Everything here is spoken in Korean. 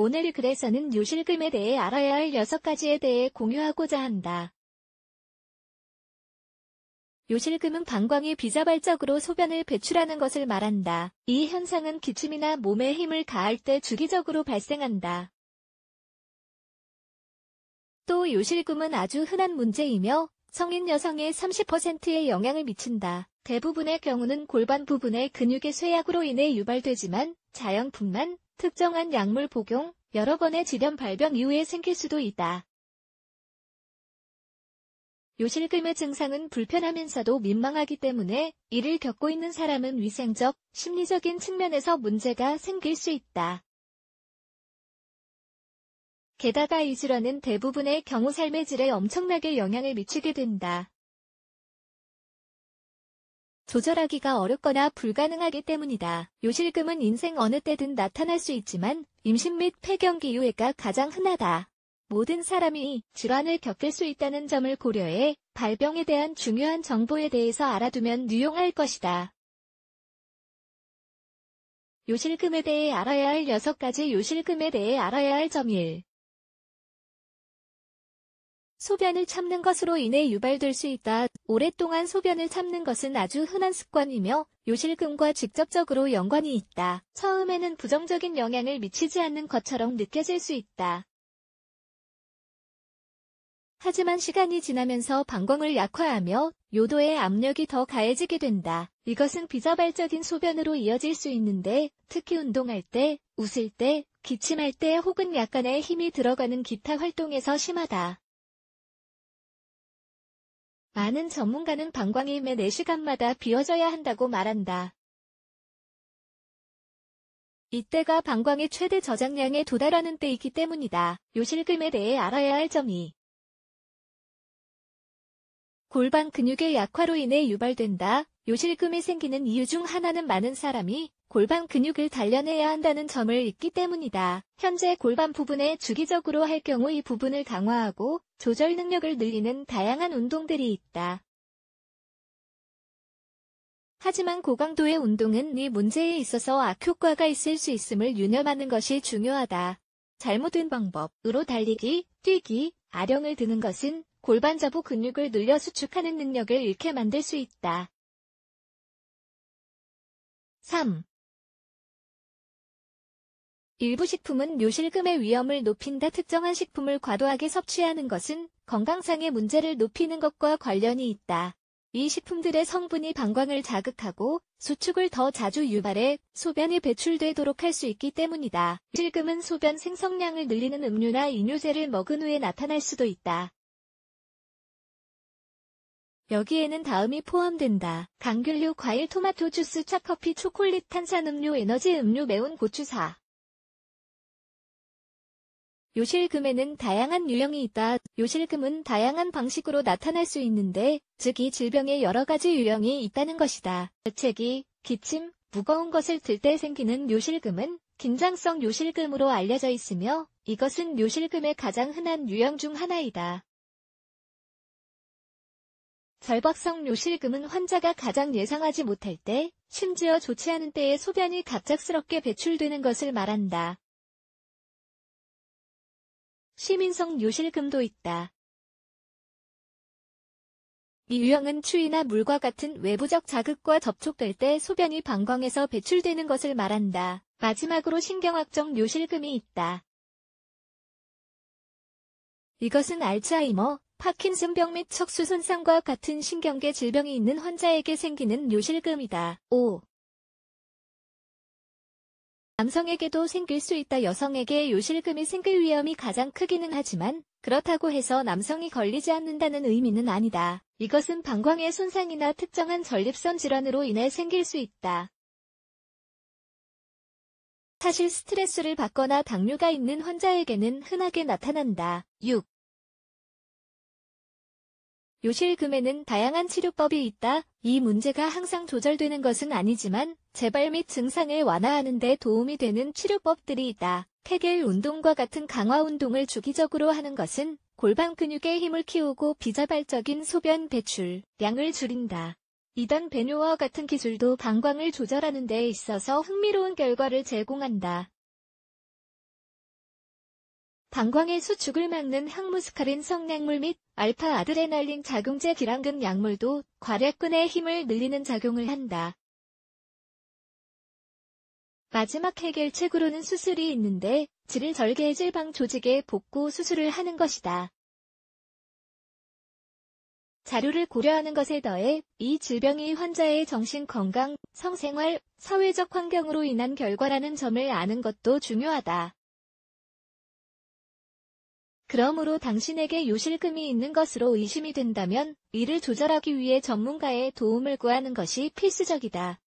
오늘 글에서는 요실금에 대해 알아야 할 6가지에 대해 공유하고자 한다. 요실금은 방광이 비자발적으로 소변을 배출하는 것을 말한다. 이 현상은 기침이나 몸에 힘을 가할 때 주기적으로 발생한다. 또 요실금은 아주 흔한 문제이며 성인 여성의 30%에 영향을 미친다. 대부분의 경우는 골반 부분의 근육의 쇠약으로 인해 유발되지만 자연뿐만 특정한 약물 복용, 여러 번의 질염 발병 이후에 생길 수도 있다. 요실금의 증상은 불편하면서도 민망하기 때문에 이를 겪고 있는 사람은 위생적, 심리적인 측면에서 문제가 생길 수 있다. 게다가 이 질환은 대부분의 경우 삶의 질에 엄청나게 영향을 미치게 된다. 조절하기가 어렵거나 불가능하기 때문이다. 요실금은 인생 어느 때든 나타날 수 있지만 임신 및 폐경기 이후에가 가장 흔하다. 모든 사람이 질환을 겪을 수 있다는 점을 고려해 발병에 대한 중요한 정보에 대해서 알아두면 유용할 것이다. 요실금에 대해 알아야 할 6가지 요실금에 대해 알아야 할 점 1. 소변을 참는 것으로 인해 유발될 수 있다. 오랫동안 소변을 참는 것은 아주 흔한 습관이며 요실금과 직접적으로 연관이 있다. 처음에는 부정적인 영향을 미치지 않는 것처럼 느껴질 수 있다. 하지만 시간이 지나면서 방광을 약화하며 요도의 압력이 더 가해지게 된다. 이것은 비자발적인 소변으로 이어질 수 있는데 특히 운동할 때, 웃을 때, 기침할 때 혹은 약간의 힘이 들어가는 기타 활동에서 심하다. 많은 전문가는 방광이 매 4시간마다 비워져야 한다고 말한다. 이때가 방광의 최대 저장량에 도달하는 때이기 때문이다. 요실금에 대해 알아야 할 점 2. 골반 근육의 약화로 인해 유발된다. 요실금이 생기는 이유 중 하나는 많은 사람이 골반 근육을 단련해야 한다는 점을 잊기 때문이다. 현재 골반 부분에 주기적으로 할 경우 이 부분을 강화하고 조절 능력을 늘리는 다양한 운동들이 있다. 하지만 고강도의 운동은 이 문제에 있어서 악효과가 있을 수 있음을 유념하는 것이 중요하다. 잘못된 방법으로 달리기, 뛰기, 아령을 드는 것은 골반 저부 근육을 늘려 수축하는 능력을 잃게 만들 수 있다. 3. 일부 식품은 요실금의 위험을 높인다. 특정한 식품을 과도하게 섭취하는 것은 건강상의 문제를 높이는 것과 관련이 있다. 이 식품들의 성분이 방광을 자극하고 수축을 더 자주 유발해 소변이 배출되도록 할 수 있기 때문이다. 요실금은 소변 생성량을 늘리는 음료나 이뇨제를 먹은 후에 나타날 수도 있다. 여기에는 다음이 포함된다. 감귤류, 과일, 토마토 주스, 차커피, 초콜릿, 탄산음료, 에너지 음료, 매운 고추사. 요실금에는 다양한 유형이 있다. 요실금은 다양한 방식으로 나타날 수 있는데, 즉 이 질병에 여러 가지 유형이 있다는 것이다. 재채기, 기침, 무거운 것을 들 때 생기는 요실금은 긴장성 요실금으로 알려져 있으며, 이것은 요실금의 가장 흔한 유형 중 하나이다. 절박성 요실금은 환자가 가장 예상하지 못할 때, 심지어 좋지 않은 때에 소변이 갑작스럽게 배출되는 것을 말한다. 시민성 요실금도 있다. 이 유형은 추위나 물과 같은 외부적 자극과 접촉될 때 소변이 방광에서 배출되는 것을 말한다. 마지막으로 신경학적 요실금이 있다. 이것은 알츠하이머, 파킨슨병 및 척수 손상과 같은 신경계 질병이 있는 환자에게 생기는 요실금이다. 5. 남성에게도 생길 수 있다. 여성에게 요실금이 생길 위험이 가장 크기는 하지만 그렇다고 해서 남성이 걸리지 않는다는 의미는 아니다. 이것은 방광의 손상이나 특정한 전립선 질환으로 인해 생길 수 있다. 사실 스트레스를 받거나 당뇨가 있는 환자에게는 흔하게 나타난다. 6. 요실금에는 다양한 치료법이 있다. 이 문제가 항상 조절되는 것은 아니지만 재발 및 증상을 완화하는 데 도움이 되는 치료법들이 있다. 케겔 운동과 같은 강화 운동을 주기적으로 하는 것은 골반 근육의 힘을 키우고 비자발적인 소변 배출량을 줄인다. 이던 배뇨와 같은 기술도 방광을 조절하는 데 있어서 흥미로운 결과를 제공한다. 방광의 수축을 막는 항무스카린 성약물 및 알파 아드레날린 작용제 기랑근 약물도 괄약근의 힘을 늘리는 작용을 한다. 마지막 해결책으로는 수술이 있는데 질절개질방 조직의 복구 수술을 하는 것이다. 자료를 고려하는 것에 더해 이 질병이 환자의 정신건강, 성생활, 사회적 환경으로 인한 결과라는 점을 아는 것도 중요하다. 그러므로 당신에게 요실금이 있는 것으로 의심이 된다면 이를 조절하기 위해 전문가의 도움을 구하는 것이 필수적이다.